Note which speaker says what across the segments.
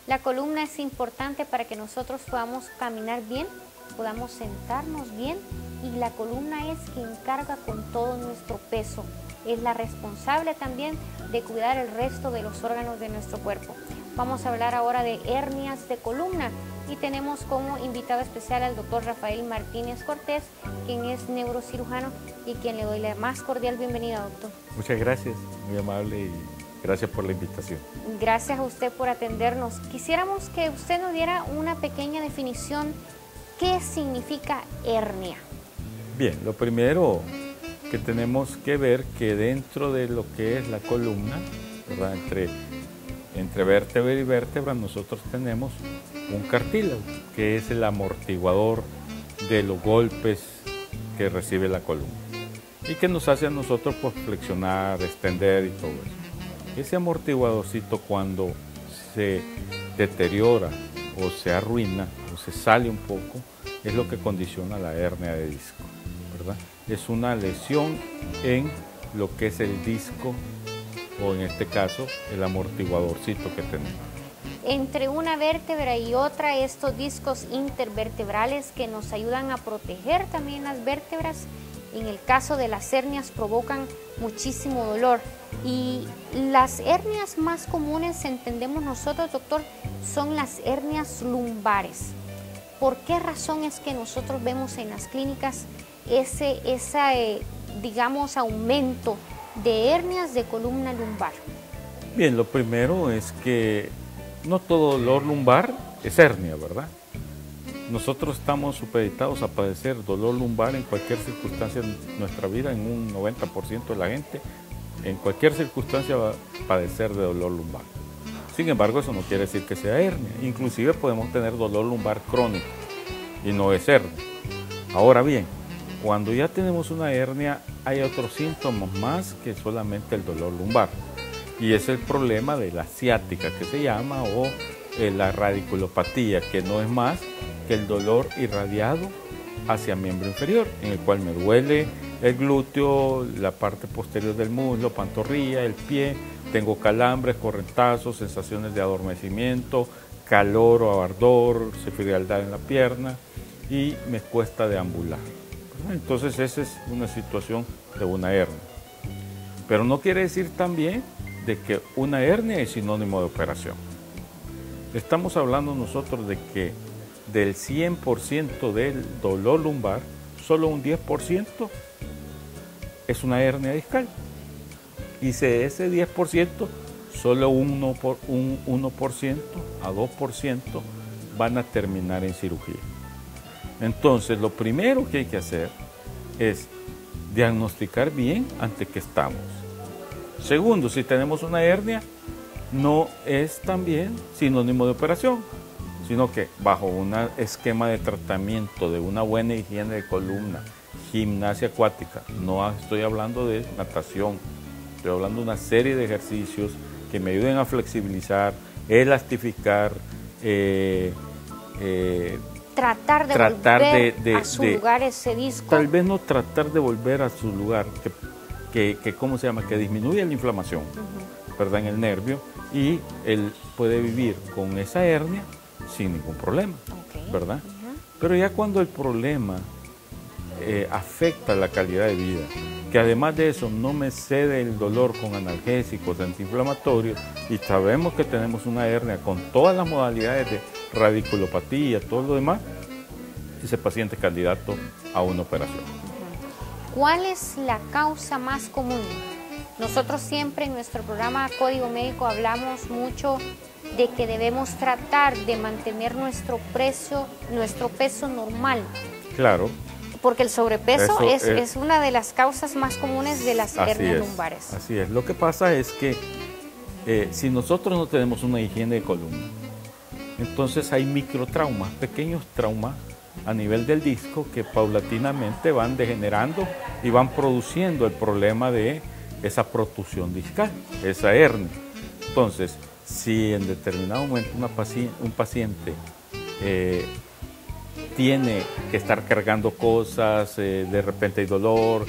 Speaker 1: La columna es importante para que nosotros podamos caminar bien, podamos sentarnos bien, y la columna es quien carga con todo nuestro peso. Es la responsable también de cuidar el resto de los órganos de nuestro cuerpo. Vamos a hablar ahora de hernias de columna y tenemos como invitado especial al doctor Rafael Martínez Cortés, quien es neurocirujano y quien le doy la más cordial bienvenida, doctor.
Speaker 2: Muchas gracias, muy amable, y gracias por la invitación.
Speaker 1: Gracias a usted por atendernos. Quisiéramos que usted nos diera una pequeña definición. ¿Qué significa hernia?
Speaker 2: Bien, lo primero que tenemos que ver que dentro de lo que es la columna, ¿verdad? Entre vértebra y vértebra nosotros tenemos un cartílago, que es el amortiguador de los golpes que recibe la columna y que nos hace a nosotros pues flexionar, extender y todo eso. Ese amortiguadorcito, cuando se deteriora o se arruina o se sale un poco, es lo que condiciona la hernia de disco, ¿verdad? Es una lesión en lo que es el disco, o en este caso el amortiguadorcito que tenemos.
Speaker 1: Entre una vértebra y otra, estos discos intervertebrales que nos ayudan a proteger también las vértebras, en el caso de las hernias provocan muchísimo dolor. Y las hernias más comunes, entendemos nosotros, doctor, son las hernias lumbares. ¿Por qué razón es que nosotros vemos en las clínicas ese digamos, aumento de hernias de columna lumbar?
Speaker 2: Bien, lo primero es que no todo dolor lumbar es hernia, ¿verdad? Nosotros estamos supeditados a padecer dolor lumbar en cualquier circunstancia de nuestra vida. En un 90% de la gente, en cualquier circunstancia, va a padecer de dolor lumbar. Sin embargo, eso no quiere decir que sea hernia. Inclusive podemos tener dolor lumbar crónico y no es hernia. Ahora bien, cuando ya tenemos una hernia, hay otros síntomas más que solamente el dolor lumbar. Y es el problema de la ciática, que se llama, o la radiculopatía, que no es más que el dolor irradiado hacia miembro inferior, en el cual me duele el glúteo, la parte posterior del muslo, pantorrilla, el pie, tengo calambres, correntazos, sensaciones de adormecimiento, calor o ardor, frialdad en la pierna, y me cuesta deambular. Entonces esa es una situación de una hernia. Pero no quiere decir también de que una hernia es sinónimo de operación. Estamos hablando nosotros de que del 100% del dolor lumbar, solo un 10% es una hernia discal. Y de ese 10%, solo un 1% a 2% van a terminar en cirugía. Entonces, lo primero que hay que hacer es diagnosticar bien ante qué estamos. Segundo, si tenemos una hernia, no es también sinónimo de operación, sino que bajo un esquema de tratamiento de una buena higiene de columna, gimnasia acuática, no estoy hablando de natación, estoy hablando de una serie de ejercicios que me ayuden a flexibilizar, elastificar,
Speaker 1: tratar de volver a su lugar ese disco.
Speaker 2: Tal vez no tratar de volver a su lugar, ¿cómo se llama? Que disminuye la inflamación, ¿verdad? En el nervio, y él puede vivir con esa hernia sin ningún problema, ¿verdad? Pero ya cuando el problema afecta la calidad de vida, que además de eso no me cede el dolor con analgésicos, antiinflamatorios, y sabemos que tenemos una hernia con todas las modalidades de radiculopatía, todo lo demás, ese paciente es candidato a una operación.
Speaker 1: ¿Cuál es la causa más común? Nosotros siempre en nuestro programa Código Médico hablamos mucho de que debemos tratar de mantener nuestro peso normal.
Speaker 2: Claro.
Speaker 1: Porque el sobrepeso es una de las causas más comunes de las hernias lumbares.
Speaker 2: Así es. Lo que pasa es que si nosotros no tenemos una higiene de columna, entonces hay microtraumas, pequeños traumas a nivel del disco que paulatinamente van degenerando y van produciendo el problema de esa protusión discal, esa hernia. Entonces, si en determinado momento un paciente tiene que estar cargando cosas, de repente hay dolor,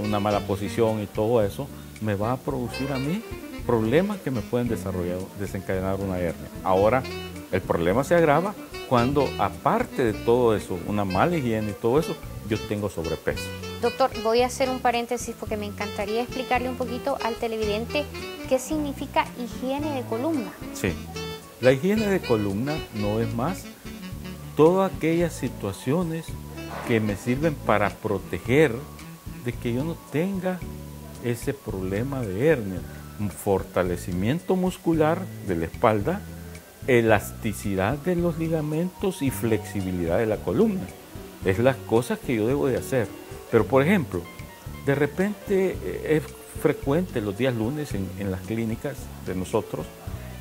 Speaker 2: una mala posición y todo eso, me va a producir a mí problemas que me pueden desencadenar una hernia. Ahora, el problema se agrava cuando, aparte de todo eso, una mala higiene y todo eso, yo tengo sobrepeso.
Speaker 1: Doctor, voy a hacer un paréntesis porque me encantaría explicarle un poquito al televidente qué significa higiene de columna.
Speaker 2: Sí, la higiene de columna no es más todas aquellas situaciones que me sirven para proteger de que yo no tenga ese problema de hernia. Un fortalecimiento muscular de la espalda, elasticidad de los ligamentos y flexibilidad de la columna. Es las cosas que yo debo de hacer. Pero, por ejemplo, de repente es frecuente los días lunes en las clínicas de nosotros,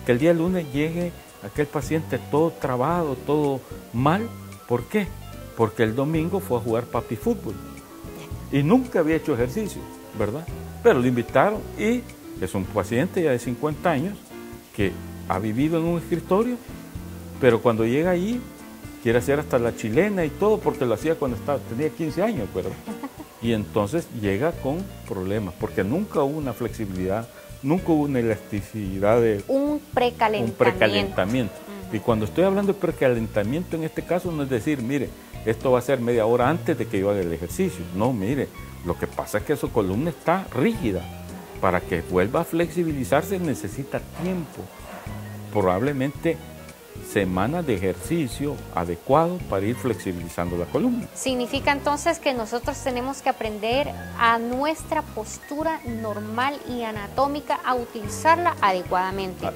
Speaker 2: que el día lunes llegue aquel paciente todo trabado, todo mal. ¿Por qué? Porque el domingo fue a jugar papi fútbol y nunca había hecho ejercicio, ¿verdad? Pero lo invitaron y es un paciente ya de 50 años que ha vivido en un escritorio, pero cuando llega allí quiere hacer hasta la chilena y todo porque lo hacía cuando tenía 15 años, ¿verdad? Y entonces llega con problemas porque nunca hubo una flexibilidad, nunca hubo una elasticidad de
Speaker 1: un precalentamiento.
Speaker 2: Y cuando estoy hablando de precalentamiento en este caso no es decir, mire, esto va a ser media hora antes de que yo haga el ejercicio. No, mire, lo que pasa es que su columna está rígida. Para que vuelva a flexibilizarse necesita tiempo. Probablemente semanas de ejercicio adecuado para ir flexibilizando la columna.
Speaker 1: Significa entonces que nosotros tenemos que aprender a nuestra postura normal y anatómica a utilizarla adecuadamente.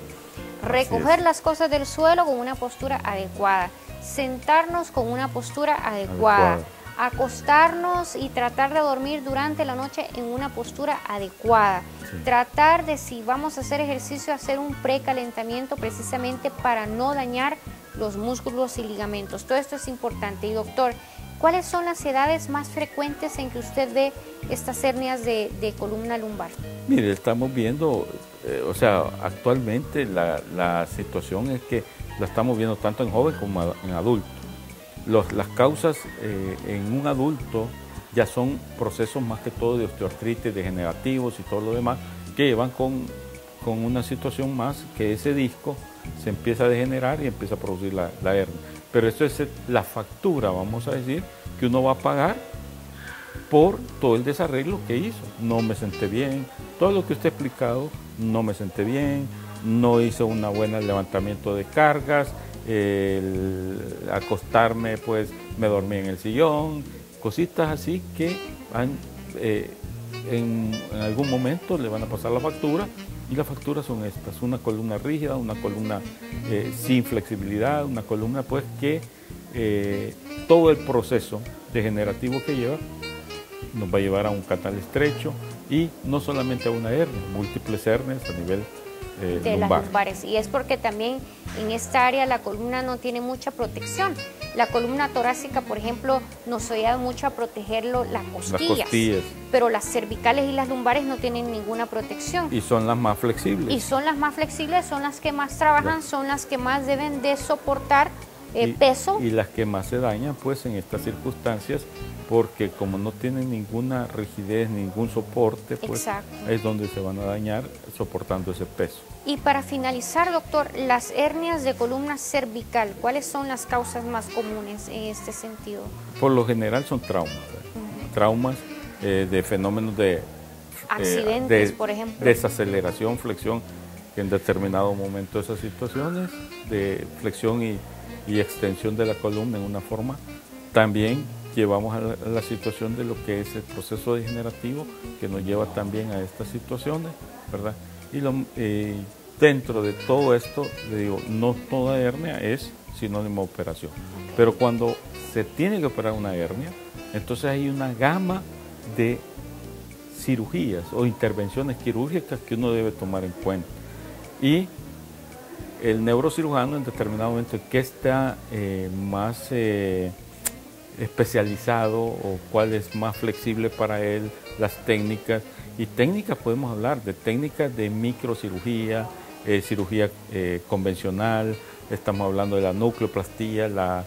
Speaker 1: Recoger las cosas del suelo con una postura adecuada, sentarnos con una postura adecuada, acostarnos y tratar de dormir durante la noche en una postura adecuada. Tratar de, si vamos a hacer ejercicio, hacer un precalentamiento precisamente para no dañar los músculos y ligamentos. Todo esto es importante. Y doctor, ¿cuáles son las edades más frecuentes en que usted ve estas hernias de columna lumbar?
Speaker 2: Mire, estamos viendo, actualmente la situación es que la estamos viendo tanto en jóvenes como en adultos. Las causas en un adulto ya son procesos más que todo de osteoartritis, degenerativos y todo lo demás, que llevan con una situación más que ese disco se empieza a degenerar y empieza a producir la hernia. Pero esto es la factura, vamos a decir, que uno va a pagar por todo el desarreglo que hizo. No me senté bien, todo lo que usted ha explicado, no me senté bien, no hice un buen levantamiento de cargas, acostarme, pues me dormí en el sillón, cositas así que en algún momento le van a pasar la factura, y las facturas son estas: una columna rígida, una columna sin flexibilidad, una columna pues que todo el proceso degenerativo que lleva nos va a llevar a un canal estrecho y no solamente a una hernia, múltiples hernias a nivel
Speaker 1: de las lumbares. Y es porque también en esta área la columna no tiene mucha protección. La columna torácica, por ejemplo, nos ayuda mucho a protegerlo las costillas, pero las cervicales y las lumbares no tienen ninguna protección.
Speaker 2: Y son las más flexibles.
Speaker 1: Y son las más flexibles, son las que más trabajan, son las que más deben de soportar peso.
Speaker 2: Y las que más se dañan pues en estas circunstancias, porque como no tienen ninguna rigidez, ningún soporte, pues es donde se van a dañar soportando ese peso.
Speaker 1: Y para finalizar, doctor, las hernias de columna cervical, ¿cuáles son las causas más comunes en este sentido?
Speaker 2: Por lo general son traumas, traumas de fenómenos de
Speaker 1: accidentes, por ejemplo.
Speaker 2: Desaceleración, flexión, que en determinado momento esas situaciones de flexión y extensión de la columna en una forma, también llevamos a la situación de lo que es el proceso degenerativo que nos lleva también a estas situaciones, ¿verdad? Y dentro de todo esto, le digo, no toda hernia es sinónimo de operación, pero cuando se tiene que operar una hernia, entonces hay una gama de cirugías o intervenciones quirúrgicas que uno debe tomar en cuenta. Y el neurocirujano en determinado momento que está más especializado o cuál es más flexible para él, las técnicas. Y técnicas podemos hablar de técnicas de microcirugía, cirugía convencional, estamos hablando de la nucleoplastía,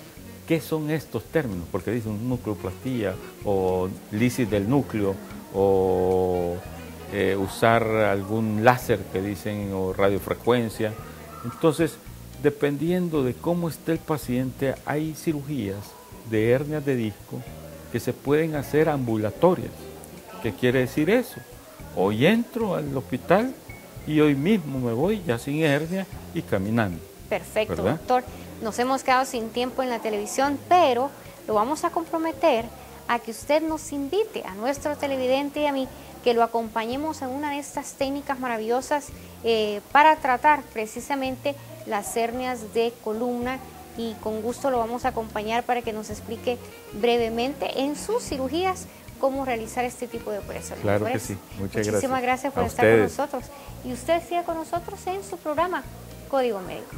Speaker 2: ¿qué son estos términos? Porque dicen nucleoplastía o lisis del núcleo o usar algún láser que dicen o radiofrecuencia. Entonces, dependiendo de cómo esté el paciente, hay cirugías de hernias de disco que se pueden hacer ambulatorias. ¿Qué quiere decir eso? Hoy entro al hospital y hoy mismo me voy ya sin hernia y caminando.
Speaker 1: Perfecto,
Speaker 2: ¿verdad?
Speaker 1: doctor. Nos hemos quedado sin tiempo en la televisión, pero lo vamos a comprometer a que usted nos invite a nuestro televidente y a mí, que lo acompañemos en una de estas técnicas maravillosas para tratar precisamente las hernias de columna, y con gusto lo vamos a acompañar para que nos explique brevemente en sus cirugías cómo realizar este tipo de operaciones.
Speaker 2: Claro que sí,
Speaker 1: Muchísimas gracias por estar con nosotros, y usted siga con nosotros en su programa Código Médico.